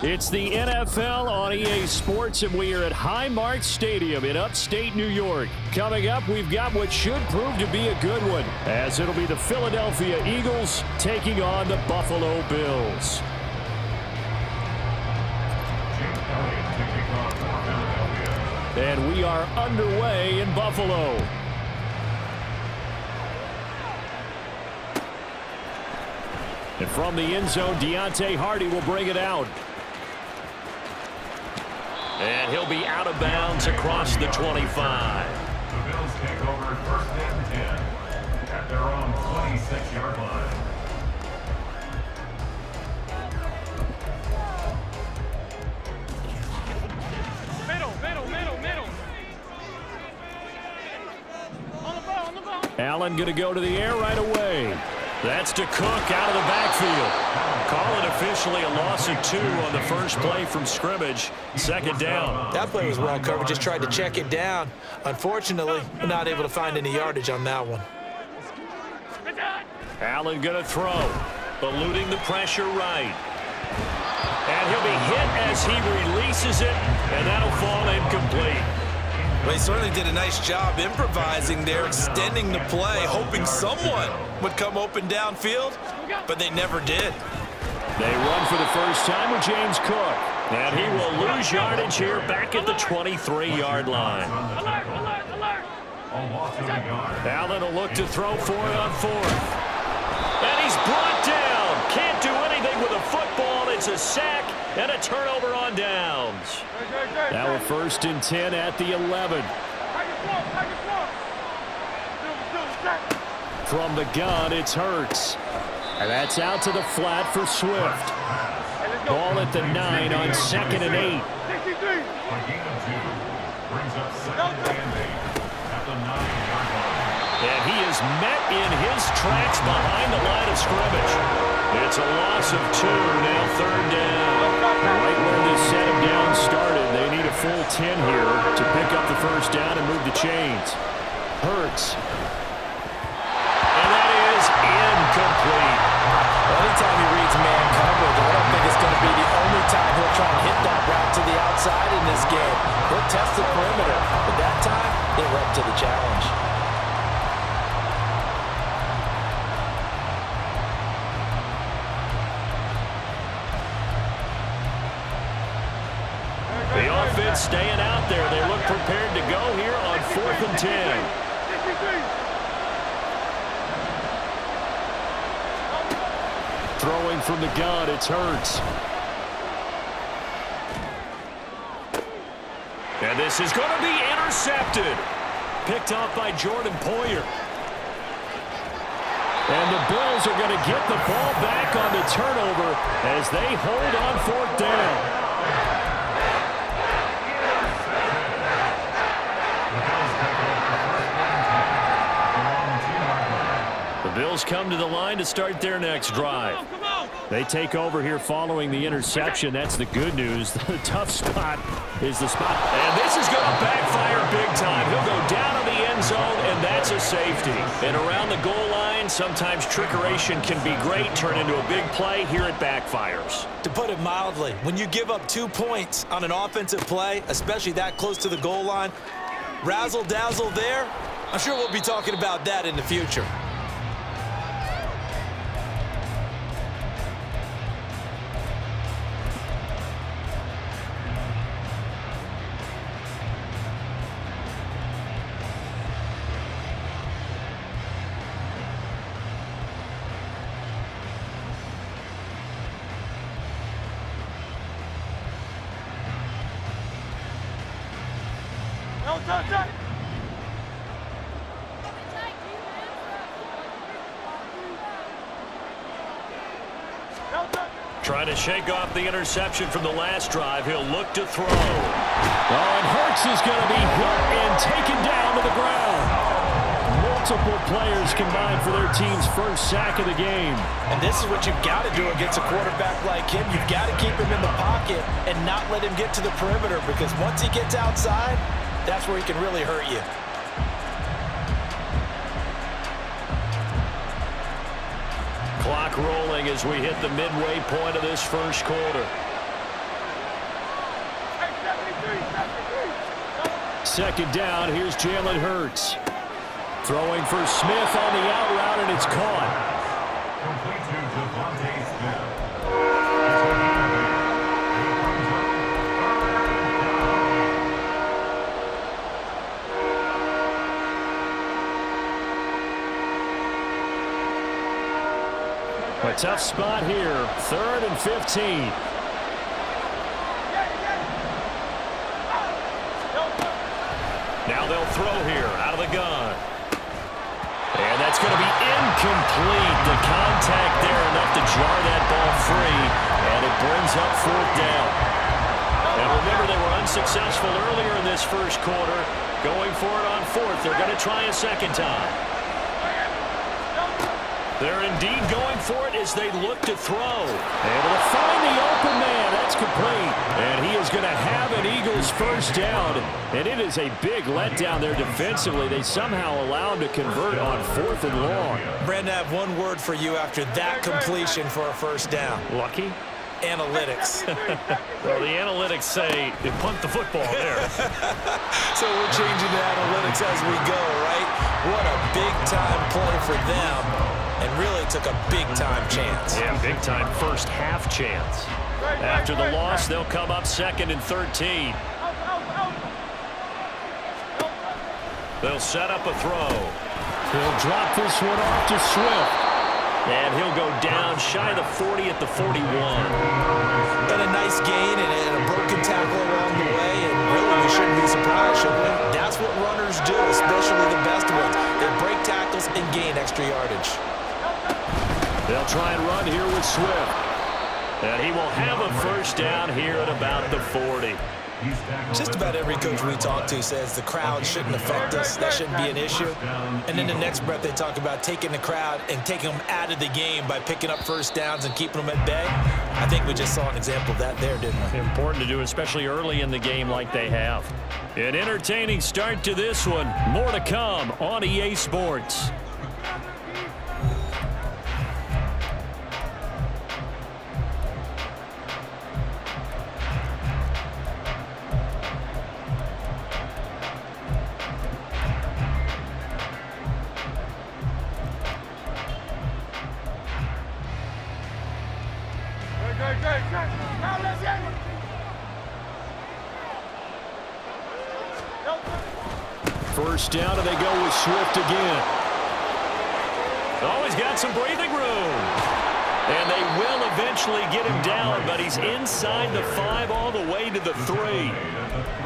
It's the NFL on EA Sports, and we are at Highmark Stadium in upstate New York. Coming up, we've got what should prove to be a good one, as it'll be the Philadelphia Eagles taking on the Buffalo Bills. And we are underway in Buffalo. And from the end zone, Deontay Hardy will bring it out. And he'll be out of bounds across the 25. The Bills take over first and 10 at their own 26-yard line. Middle. On the ball. Allen going to go to the air right away. That's to Cook out of the backfield. Call it officially a loss of 2 on the first play from scrimmage. Second down. That play was well covered. Just tried to check it down. Unfortunately, we're not able to find any yardage on that one. Allen going to throw. Eluding the pressure right. And he'll be hit as he releases it, and that'll fall incomplete. Well, he certainly did a nice job improvising there, extending the play, hoping someone would come open downfield, but they never did. They run for the first time with James Cook. And he will lose yardage here back at the 23-yard line. Allen will look to throw for it on 4th. And he's brought down. Can't do anything with a football. It's a sack and a turnover on downs. Now a 1st and 10 at the 11. From the gun, it's Hurts. And that's out to the flat for Swift. Ball at the 9 on 2nd and 8. And he is met in his tracks behind the line of scrimmage. It's a loss of 2, now 3rd down. Right where this set of downs started, they need a full 10 here to pick up the first down and move the chains. Hurts. And that is incomplete. Anytime he reads man coverage, I don't think it's going to be the only time he'll try to hit that route to the outside in this game. He'll test the perimeter, but that time, they were up to the challenge. The offense staying out there. They look prepared to go here on 4th and 10. Throwing from the gun, it's Hurts. And this is going to be intercepted. Picked off by Jordan Poyer. And the Bills are going to get the ball back on the turnover as they hold on 4th down. The Bills come to the line to start their next drive. They take over here following the interception. That's the good news. The tough spot is the spot. And this is going to backfire big time. He'll go down in the end zone, and that's a safety. And around the goal line, sometimes trickeration can be great, turn into a big play. Here it backfires. To put it mildly, when you give up 2 points on an offensive play, especially that close to the goal line, razzle-dazzle there, I'm sure we'll be talking about that in the future. Trying to shake off the interception from the last drive. He'll look to throw. Oh, and Hurts is going to be hit and taken down to the ground. Multiple players combined for their team's first sack of the game. And this is what you've got to do against a quarterback like him. You've got to keep him in the pocket and not let him get to the perimeter, because once he gets outside, that's where he can really hurt you. Clock clock rolling as we hit the midway point of this first quarter. Second down, here's Jalen Hurts. Throwing for Smith on the out route, and it's caught. Complete to Devontae Smith. A tough spot here. 3rd and 15. Now they'll throw here out of the gun. And that's going to be incomplete. The contact there enough to jar that ball free. And it brings up 4th down. And remember, they were unsuccessful earlier in this first quarter. Going for it on 4th. They're going to try a second time. They're indeed going for it as they look to throw. Able to find the open man. That's complete. And he is going to have an Eagles first down. And it is a big letdown there defensively. They somehow allow him to convert on 4th and long. Brandon, I have one word for you after that completion for a first down. Lucky? Analytics. Well, the analytics say they punt the football there. So we're changing the analytics as we go, right? What a big-time play for them. And really took a big-time chance. Yeah, big-time first half chance. After the loss, they'll come up 2nd and 13. They'll set up a throw. He'll drop this one off to Swift. And he'll go down shy of the 40 at the 41. But a nice gain and a broken tackle along the way. And really, we shouldn't be surprised, should we? That's what runners do, especially the best ones. They break tackles and gain extra yardage. They'll try and run here with Swift. And he will have a first down here at about the 40. Just about every coach we talk to says the crowd shouldn't affect us. That shouldn't be an issue. And then the next breath they talk about taking the crowd and taking them out of the game by picking up first downs and keeping them at bay. I think we just saw an example of that there, didn't we? Important to do, especially early in the game like they have. An entertaining start to this one. More to come on EA Sports. First down, and they go with Swift again. Always got some breathing room. And they will eventually get him down, but he's inside the 5 all the way to the 3.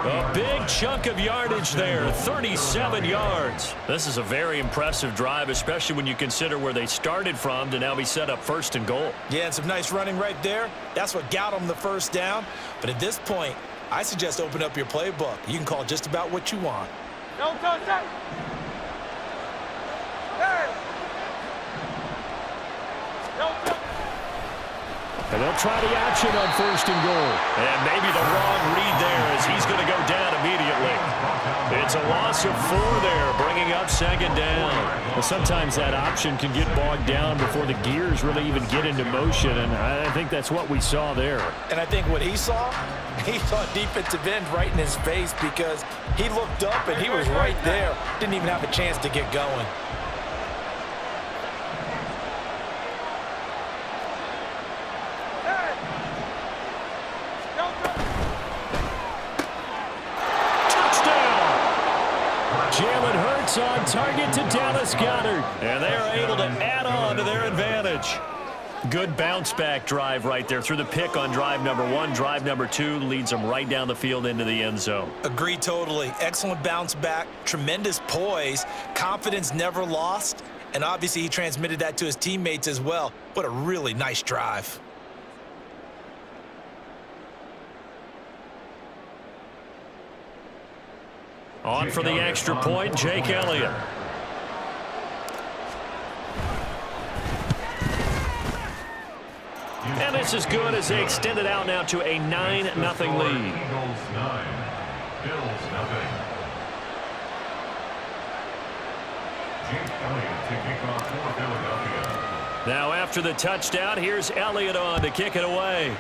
A big chunk of yardage there, 37 yards. This is a very impressive drive, especially when you consider where they started from to now be set up 1st and goal. Yeah, and some nice running right there. That's what got them the first down. But at this point, I suggest open up your playbook. You can call just about what you want. Don't touch that. Hey. Don't touch. And they'll try the action on 1st and goal. And maybe the wrong read there as he's going to go down immediately. It's a loss of 4 there, bringing up 2nd down. Well, sometimes that option can get bogged down before the gears really even get into motion, and I think that's what we saw there. And I think what he saw defensive end right in his face because he looked up and he was right there. Didn't even have a chance to get going. Jalen Hurts on target to Dallas Goedert. And they are able to add on to their advantage. Good bounce-back drive right there through the pick on drive number 1. Drive number 2 leads them right down the field into the end zone. Agree totally. Excellent bounce back, tremendous poise, confidence never lost, and obviously he transmitted that to his teammates as well. What a really nice drive. On for the extra point, Jake Elliott. And this is good as they extend it out now to a 9-0 lead. Eagles 9, Bills 0. Jake Elliott to kick off for Philadelphia. Now after the touchdown, here's Elliott on to kick it away.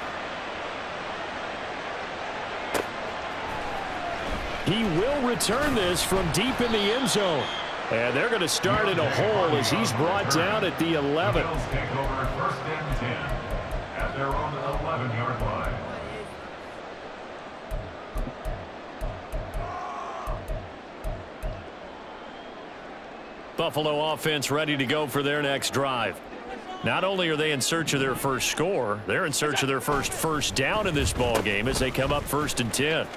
He will return this from deep in the end zone. And they're going to start in a hole as he's brought down at the 11. Bills take over first and 10 at their own 11-yard line. Buffalo offense ready to go for their next drive. Not only are they in search of their first score, they're in search of their first down in this ball game as they come up 1st and 10.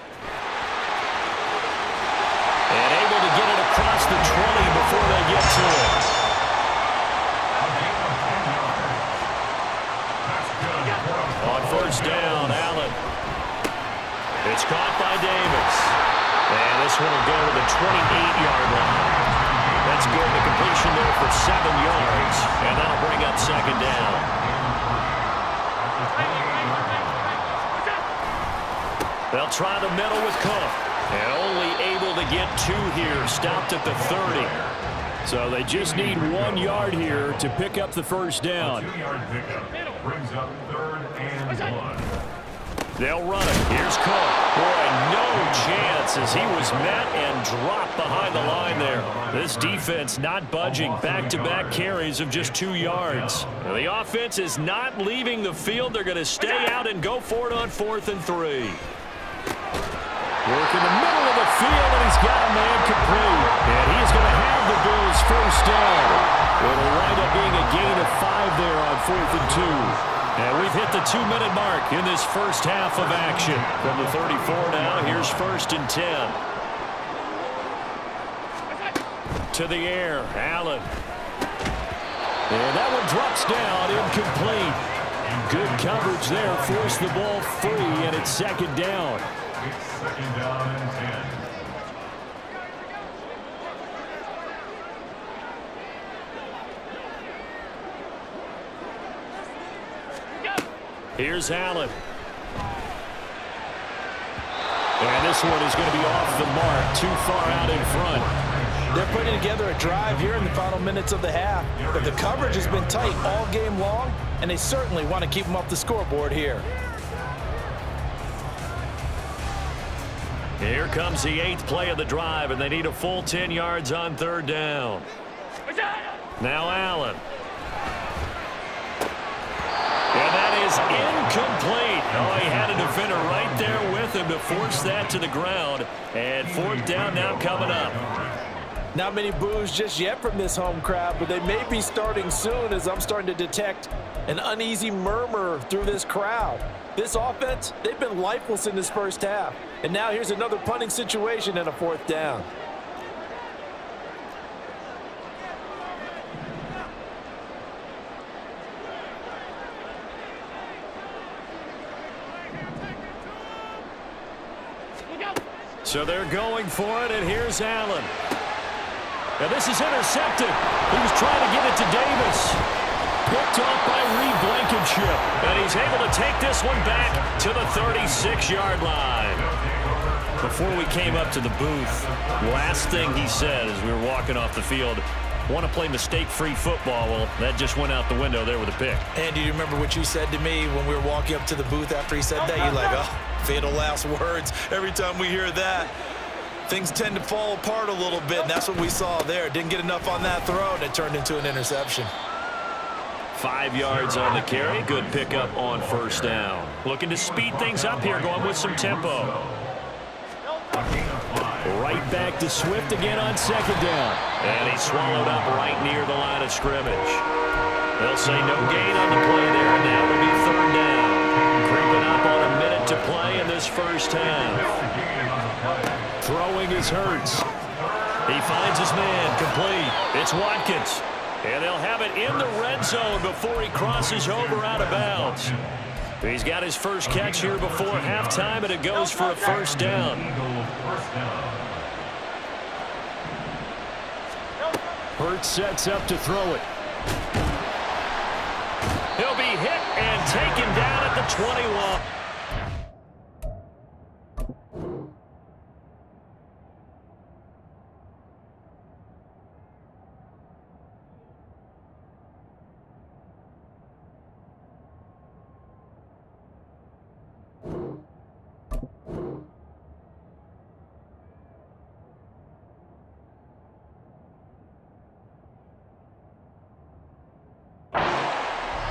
And able to get it across the 20 before they get to it. On 1st down, Allen. It's caught by Davis. And this one will go to the 28-yard line. That's good. The completion there for 7 yards. And that'll bring up 2nd down. They'll try the middle with Cook. And only able to get 2 here. Stopped at the 30. So they just need 1 yard here to pick up the 1st down. 2-yard pickup brings up 3rd and 1. They'll run it. Here's Cook. Boy, no chance as he was met and dropped behind the line there. This defense not budging. Back-to-back carries of just 2 yards. Now, the offense is not leaving the field. They're going to stay out and go for it on 4th and 3. Work in the middle of the field, and he's got a man complete. And he's going to have the Bills' 1st down. It'll wind up being a gain of 5 there on 4th and 2. And we've hit the 2-minute mark in this first half of action. From the 34 now, here's 1st and 10. To the air, Allen. And that one drops down, incomplete. Good coverage there, forced the ball free, and it's 2nd down. It's 2nd down and 10. Here's Allen. And this one is going to be off the mark, too far out in front. They're putting together a drive here in the final minutes of the half. But the coverage has been tight all game long, and they certainly want to keep them off the scoreboard here. Here comes the 8th play of the drive, and they need a full 10 yards on 3rd down. Now Allen. And that is incomplete. Oh, he had a defender right there with him to force that to the ground. And 4th down now coming up. Not many boos just yet from this home crowd, but they may be starting soon as I'm starting to detect an uneasy murmur through this crowd. This offense, they've been lifeless in this first half. And now here's another punting situation and a 4th down. So they're going for it, and here's Allen. Now this is intercepted. He was trying to get it to Davis. Picked off by Reed Blankenship. And he's able to take this one back to the 36-yard line. Before we came up to the booth, last thing he said as we were walking off the field, want to play mistake-free football. Well, that just went out the window there with a pick. And do you remember what you said to me when we were walking up to the booth after he said that? You're like, oh, fatal last words. Every time we hear that, things tend to fall apart a little bit, and that's what we saw there. Didn't get enough on that throw, and it turned into an interception. 5 yards on the carry. Good pickup on 1st down. Looking to speed things up here, going with some tempo. Right back to Swift again on 2nd down. And he's swallowed up right near the line of scrimmage. They'll say no gain on the play there, and now it'll be 3rd down. Creeping up on a minute to play in this first half. Throwing is Hurts. He finds his man, complete. It's Watkins. And they'll have it in the red zone before he crosses over out of bounds. He's got his first catch here before halftime, and it goes for a 1st down. Hurts sets up to throw it. He'll be hit and taken down at the 21.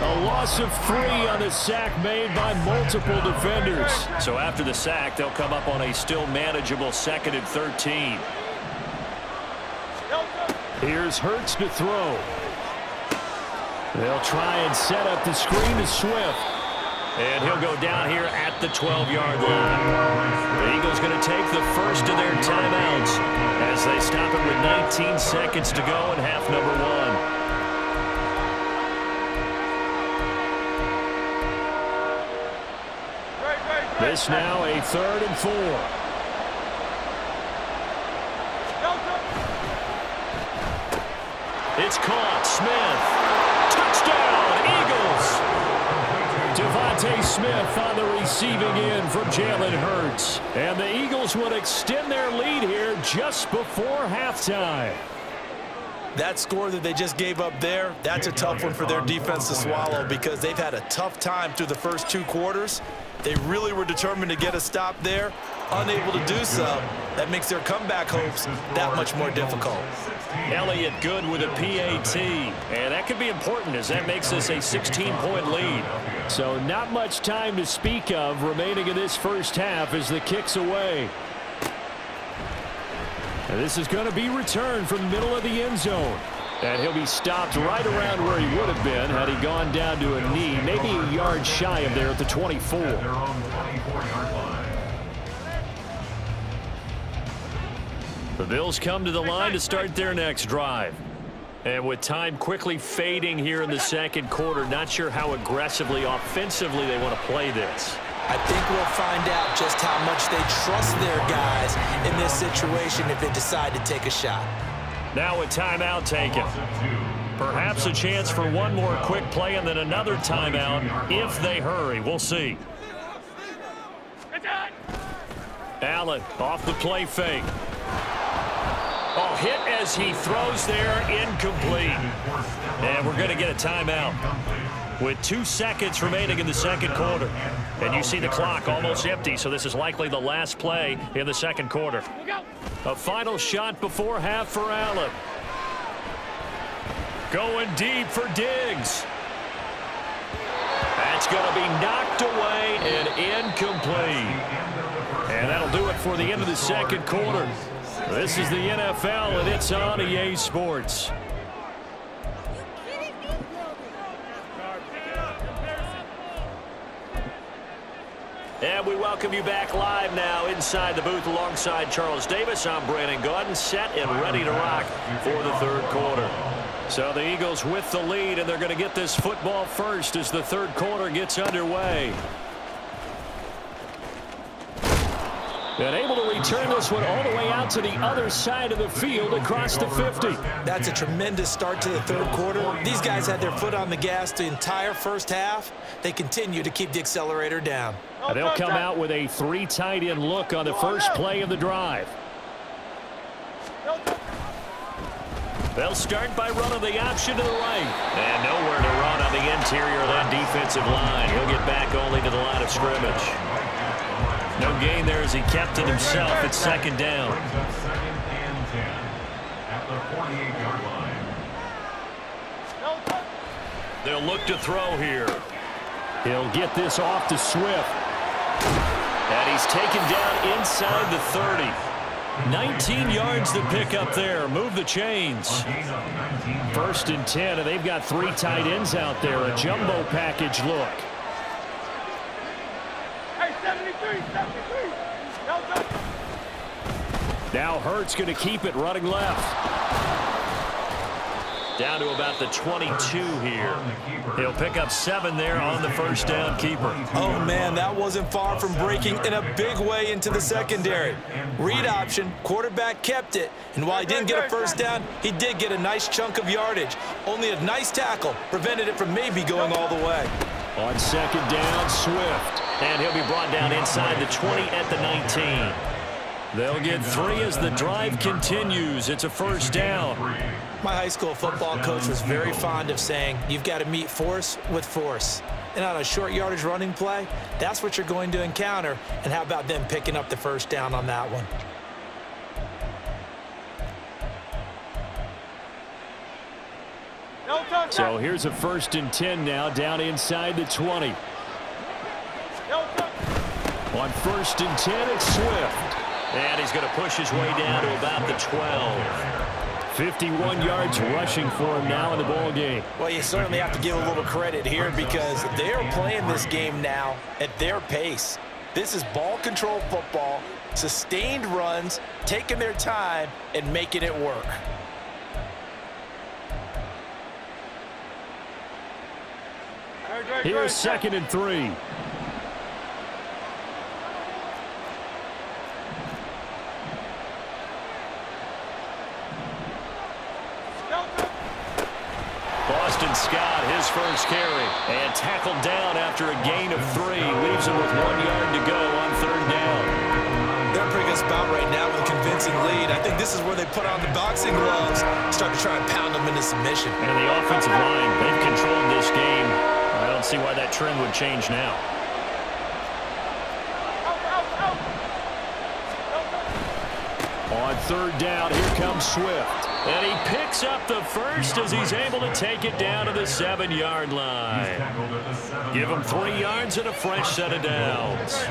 A loss of 3 on the sack made by multiple defenders. So after the sack, they'll come up on a still manageable 2nd and 13. Here's Hurts to throw. They'll try and set up the screen to Swift. And he'll go down here at the 12-yard line. The Eagles going to take the first of their timeouts as they stop it with 19 seconds to go in half number 1. This now a 3rd and 4. It's caught. Smith. Touchdown, Eagles. Devontae Smith on the receiving end from Jalen Hurts. And the Eagles would extend their lead here just before halftime. That score that they just gave up there, that's a tough one for their defense to swallow because they've had a tough time through the first 2 quarters. They really were determined to get a stop there, unable to do so. That makes their comeback hopes that much more difficult. Elliott good with a PAT, and that could be important as that makes this a 16-point lead. So not much time to speak of remaining in this first half as the kick's away. And this is going to be returned from the middle of the end zone. And he'll be stopped right around where he would have been had he gone down to a knee, maybe a yard shy of there at the 24. The Bills come to the line to start their next drive. And with time quickly fading here in the second quarter, not sure how aggressively, offensively they want to play this. I think we'll find out just how much they trust their guys in this situation if they decide to take a shot. Now a timeout taken. Perhaps a chance for one more quick play and then another timeout if they hurry. We'll see. Allen off the play fake. Oh, hit as he throws there, incomplete. And we're going to get a timeout with 2 seconds remaining in the second quarter. And you see the clock almost empty, so this is likely the last play in the second quarter. A final shot before half for Allen. Going deep for Diggs. That's going to be knocked away and incomplete. And that'll do it for the end of the second quarter. This is the NFL, and it's on EA Sports. And we welcome you back live now inside the booth alongside Charles Davis. I'm Brandon Gaudin, set and ready to rock for the third quarter. So the Eagles with the lead, and they're going to get this football first as the third quarter gets underway. And able to return this one all the way out to the other side of the field across the 50. That's a tremendous start to the third quarter. These guys had their foot on the gas the entire first half. They continue to keep the accelerator down. And they'll come out with a 3 tight end look on the first play of the drive. They'll start by running the option to the right. And nowhere to run on the interior of that defensive line. He'll get back only to the line of scrimmage. No gain there as he kept it himself at second down. Second and 10 at the 48-yard line. They'll look to throw here. He'll get this off to Swift. And he's taken down inside the 30. 19 yards to pick up there. Move the chains. First and 10, and they've got 3 tight ends out there. A jumbo package look. Now Hurts going to keep it running left. Down to about the 22 here. He'll pick up 7 there on the first down keeper. Oh, man, that wasn't far from breaking in a big way into the secondary. Read option, quarterback kept it, and while he didn't get a first down, he did get a nice chunk of yardage. Only a nice tackle prevented it from maybe going all the way. On second down, Swift. And he'll be brought down inside the 20 at the 19. They'll get 3 as the drive continues. It's a first down. My high school football coach was very fond of saying, you've got to meet force with force. And on a short yardage running play, that's what you're going to encounter. And how about them picking up the first down on that one? No touchdown. So here's a 1st and 10 now, down inside the 20. On 1st and 10, it's Swift. And he's going to push his way down to about the 12. 51 yards rushing for him now in the ball game. Well, you certainly have to give a little credit here because they are playing this game now at their pace. This is ball control football, sustained runs, taking their time, and making it work. Here's 2nd and 3. Boston Scott, his first carry, and tackled down after a gain of 3. Leaves him with 1 yard to go on 3rd down. They're a pretty good spot right now with a convincing lead. I think this is where they put on the boxing gloves, start to try and pound them into submission. And the offensive line, they've controlled this game. I don't see why that trend would change now. On 3rd down, here comes Swift. And he picks up the first as he's able to take it down to the 7-yard line. Give him 3 yards and a fresh set of downs.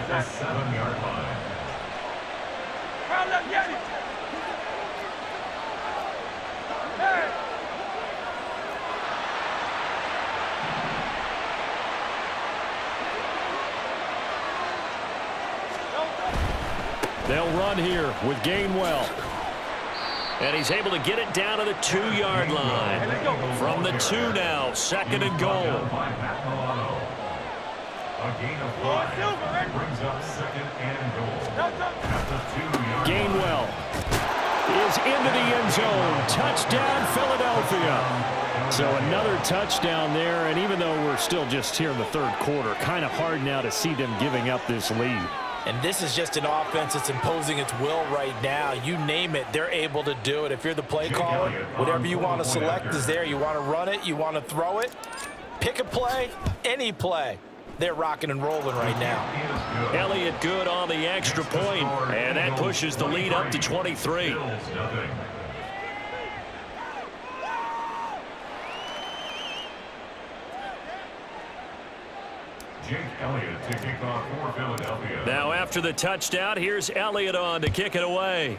They'll run here with Gainwell. And he's able to get it down to the 2-yard line. From the 2 now, 2nd and goal. A gain of 5 brings up 2nd and goal. Gainwell is into the end zone. Touchdown, Philadelphia. So another touchdown there, and even though we're still just here in the 3rd quarter, kind of hard now to see them giving up this lead. And this is just an offense that's imposing its will right now. You name it, they're able to do it. If you're the play caller, whatever you want to select is there. You want to run it, you want to throw it, pick a play, any play. They're rocking and rolling right now. Elliott good on the extra point, and that pushes the lead up to 23. Jake Elliott to kick off for Philadelphia. Now after the touchdown, here's Elliott on to kick it away.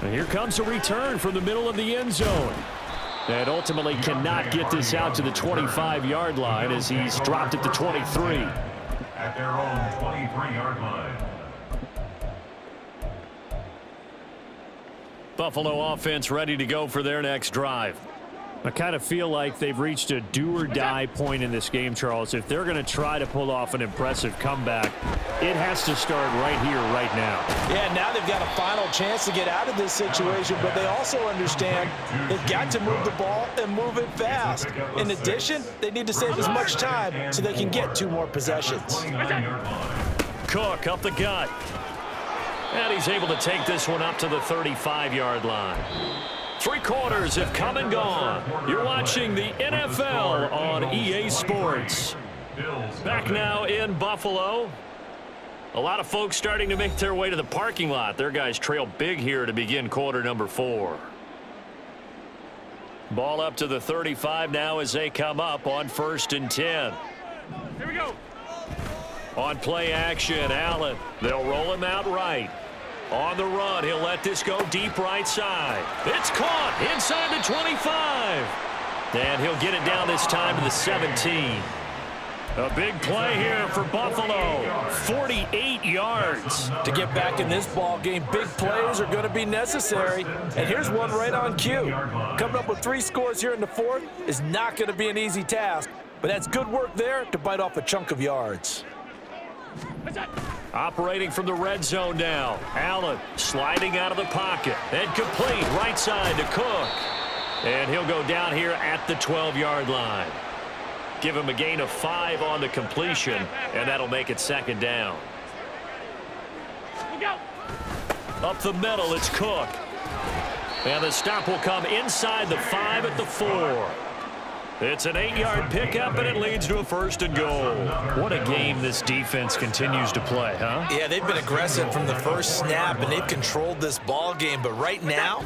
And here comes a return from the middle of the end zone. And ultimately cannot get this out to the 25-yard line as he's dropped at the 23. At their own 23-yard line. Buffalo offense ready to go for their next drive. I kind of feel like they've reached a do-or-die point in this game, Charles. If they're going to try to pull off an impressive comeback, it has to start right here, right now. Yeah, now they've got a final chance to get out of this situation, but they also understand they've got to move the ball and move it fast. In addition, they need to save as much time so they can get 2 more possessions. Cook up the gut. And he's able to take this one up to the 35-yard line. 3 quarters have come and gone. You're watching the NFL on EA Sports. Back now in Buffalo. A lot of folks starting to make their way to the parking lot. Their guys trail big here to begin quarter number 4. Ball up to the 35 now as they come up on 1st and 10. Here we go. On play action, Allen. They'll roll him out right. On the run, he'll let this go deep right side. It's caught inside the 25. And he'll get it down this time to the 17. A big play here for Buffalo. 48 yards. To get back in this ball game, big plays are going to be necessary. And here's one right on cue. Coming up with 3 scores here in the 4th is not going to be an easy task. But that's good work there to bite off a chunk of yards. Operating from the red zone now. Allen sliding out of the pocket. And complete right side to Cook. And he'll go down here at the 12-yard line. Give him a gain of 5 on the completion, and that'll make it 2nd down. Up the middle, it's Cook. And the stop will come inside the 5 at the 4. It's an 8-yard pickup, and it leads to a 1st and goal. What a game this defense continues to play, huh? Yeah, they've been aggressive from the first snap, and they've controlled this ball game. But right now,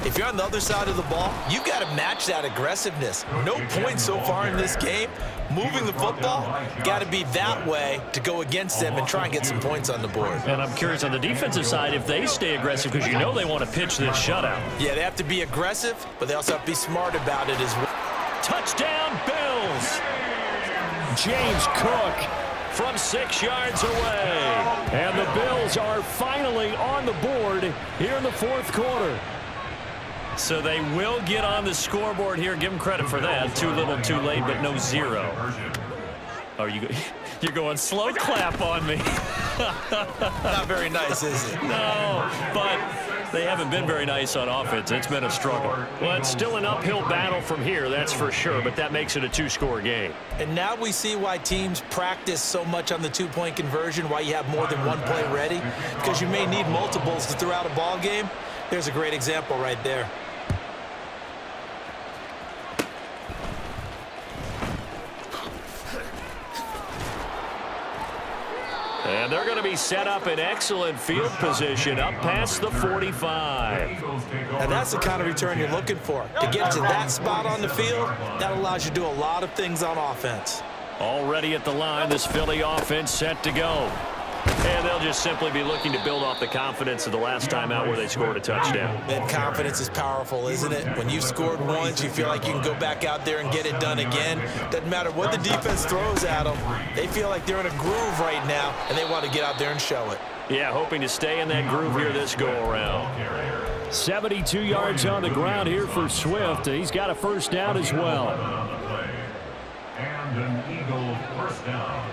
If you're on the other side of the ball, you've got to match that aggressiveness. No points so far in this game. Moving the football, got to be that way to go against them and try and get some points on the board. And I'm curious on the defensive side if they stay aggressive, because you know they want to pitch this shutout. Yeah, they have to be aggressive, but they also have to be smart about it as well. Touchdown, Bills! James Cook from 6 yards away. And the Bills are finally on the board here in the fourth quarter. So they will get on the scoreboard here. Give them credit for that. Too little, too late, but no zero. Oh, you're going slow clap on me. Not very nice, is it? No, but they haven't been very nice on offense. It's been a struggle. Well, it's still an uphill battle from here, that's for sure, but that makes it a 2-score game. And now we see why teams practice so much on the 2-point conversion, why you have more than one play ready, because you may need multiples to throw out a ball game. There's a great example right there. And they're going to be set up in excellent field position up past the 45. And that's the kind of return you're looking for. To get to that spot on the field, that allows you to do a lot of things on offense. Already at the line, this Philly offense set to go. And they'll just simply be looking to build off the confidence of the last time out where they scored a touchdown. That confidence is powerful, isn't it? When you've scored once, you feel like you can go back out there and get it done again. Doesn't matter what the defense throws at them. They feel like they're in a groove right now, and they want to get out there and show it. Yeah, hoping to stay in that groove here this go-around. 72 yards on the ground here for Swift. He's got a first down as well. And an Eagle first down.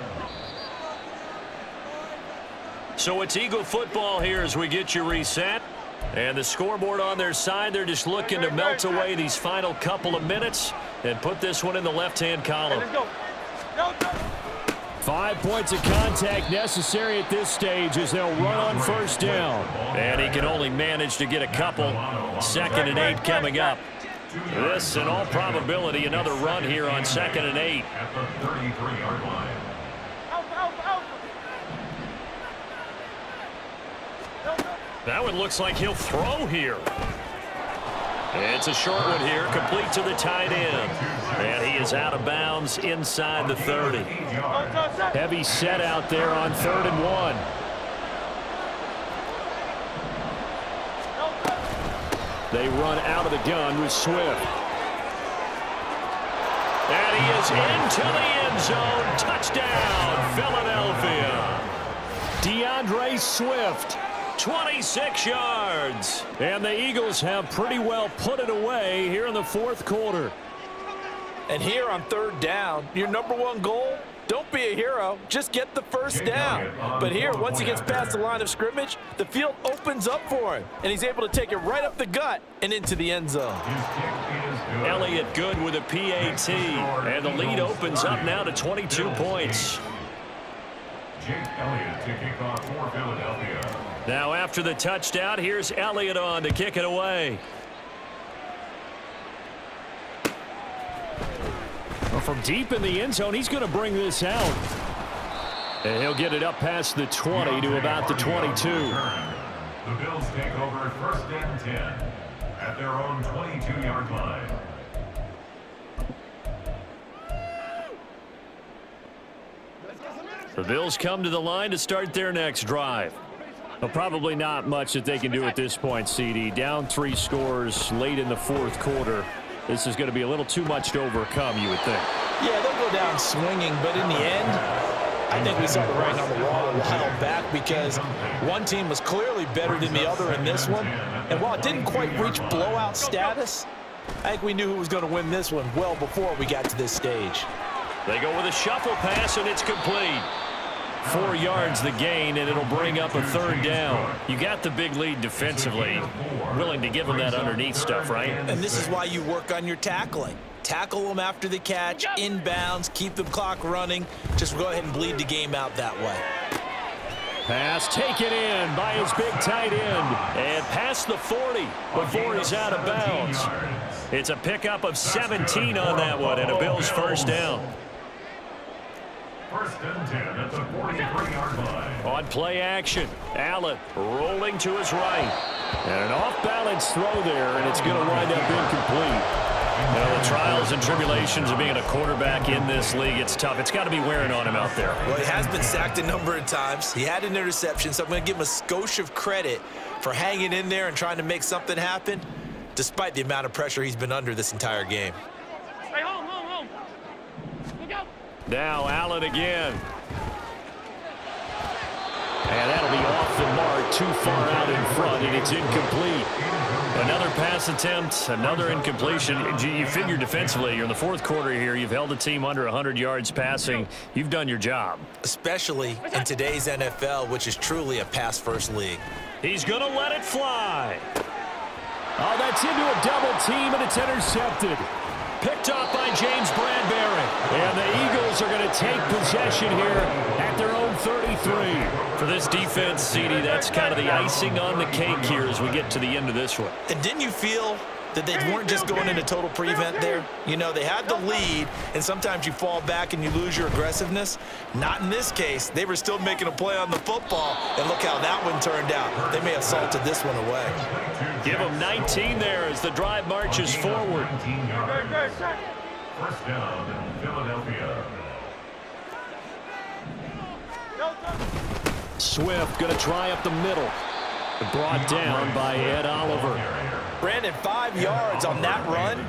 So it's Eagle football here as we get you reset. And the scoreboard on their side, they're just looking to melt away these final couple of minutes and put this one in the left-hand column. 5 points of contact necessary at this stage as they'll run on first down. And he can only manage to get a couple. 2nd and 8 coming up. This, in all probability, another run here on 2nd and 8. At the 33-yard line. That one looks like he'll throw here. It's a short one here, complete to the tight end. And he is out of bounds inside the 30. Heavy set out there on 3rd and 1. They run out of the gun with Swift. And he is into the end zone. Touchdown, Philadelphia. DeAndre Swift. 26 yards. And the Eagles have pretty well put it away here in the fourth quarter. And here on 3rd down, your #1 goal, don't be a hero, just get the first down. But here, once he gets past the line of scrimmage, the field opens up for him, and he's able to take it right up the gut and into the end zone. Elliott good with a PAT, and the lead opens up now to 22 points. Jake Elliott to kick off for Philadelphia. Now after the touchdown, here's Elliott on to kick it away. Well, from deep in the end zone, he's going to bring this out. And he'll get it up past the 20 to about the 22. The Bills take over 1st and 10 at their own 22-yard line. The Bills come to the line to start their next drive. Well, probably not much that they can do at this point, CD. Down 3 scores late in the fourth quarter. This is going to be a little too much to overcome, you would think. Yeah, they'll go down swinging, but in the end, I think we saw the writing on the wall a while back because one team was clearly better than the other in this one. And while it didn't quite reach blowout status, I think we knew who was going to win this one well before we got to this stage. They go with a shuffle pass, and it's complete. 4 yards the gain, and it'll bring up a 3rd down. You got the big lead defensively. Willing to give them that underneath stuff, right? And this is why you work on your tackling. Tackle them after the catch, inbounds, keep the clock running. Just go ahead and bleed the game out that way. Pass taken in by his big tight end. And past the 40 before he's out of bounds. It's a pickup of 17 on that one, and a Bills first down. 1st and 10 at the 43-yard line. On play action, Allen rolling to his right. And an off-balance throw there, and it's going to wind up incomplete. You know, the trials and tribulations of being a quarterback in this league, it's tough. It's got to be wearing on him out there. Well, he has been sacked a number of times. He had an interception, so I'm going to give him a skosh of credit for hanging in there and trying to make something happen, despite the amount of pressure he's been under this entire game. Hey, home. Look out. Now Allen again. And that'll be off the mark, too far out in front, and it's incomplete. Another pass attempt, another incompletion. You figure defensively, you're in the fourth quarter here. You've held the team under 100 yards passing. You've done your job. Especially in today's NFL, which is truly a pass-first league. He's going to let it fly. Oh, that's into a double team, and it's intercepted. Picked off by James Bradbury. And the Eagles are going to take possession here at their own 33. For this defense, CD, that's kind of the icing on the cake here as we get to the end of this one. And didn't you feel that they weren't just going into total prevent there? You know, they had the lead, and sometimes you fall back and you lose your aggressiveness. Not in this case. They were still making a play on the football, and look how that one turned out. They may have salted this one away. Give them 19 there as the drive marches forward. First down, Philadelphia. Swift going to try up the middle. Brought down by Ed Oliver. Brandon, 5 yards on that run.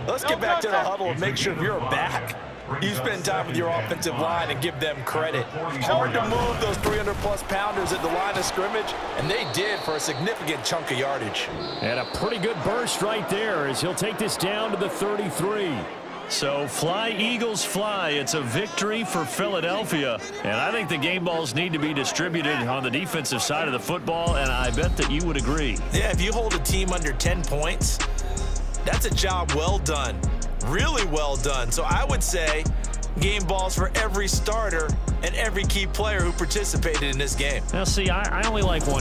Let's get back to the huddle and make sure if you're a back, you spend time with your offensive line and give them credit. Hard to move those 300-plus pounders at the line of scrimmage, and they did for a significant chunk of yardage. And a pretty good burst right there as he'll take this down to the 33. So fly, Eagles, fly. It's a victory for Philadelphia. And I think the game balls need to be distributed on the defensive side of the football, and I bet that you would agree. Yeah, if you hold a team under 10 points, that's a job well done. Really well done. So I would say game balls for every starter and every key player who participated in this game. Now, see, I only like one.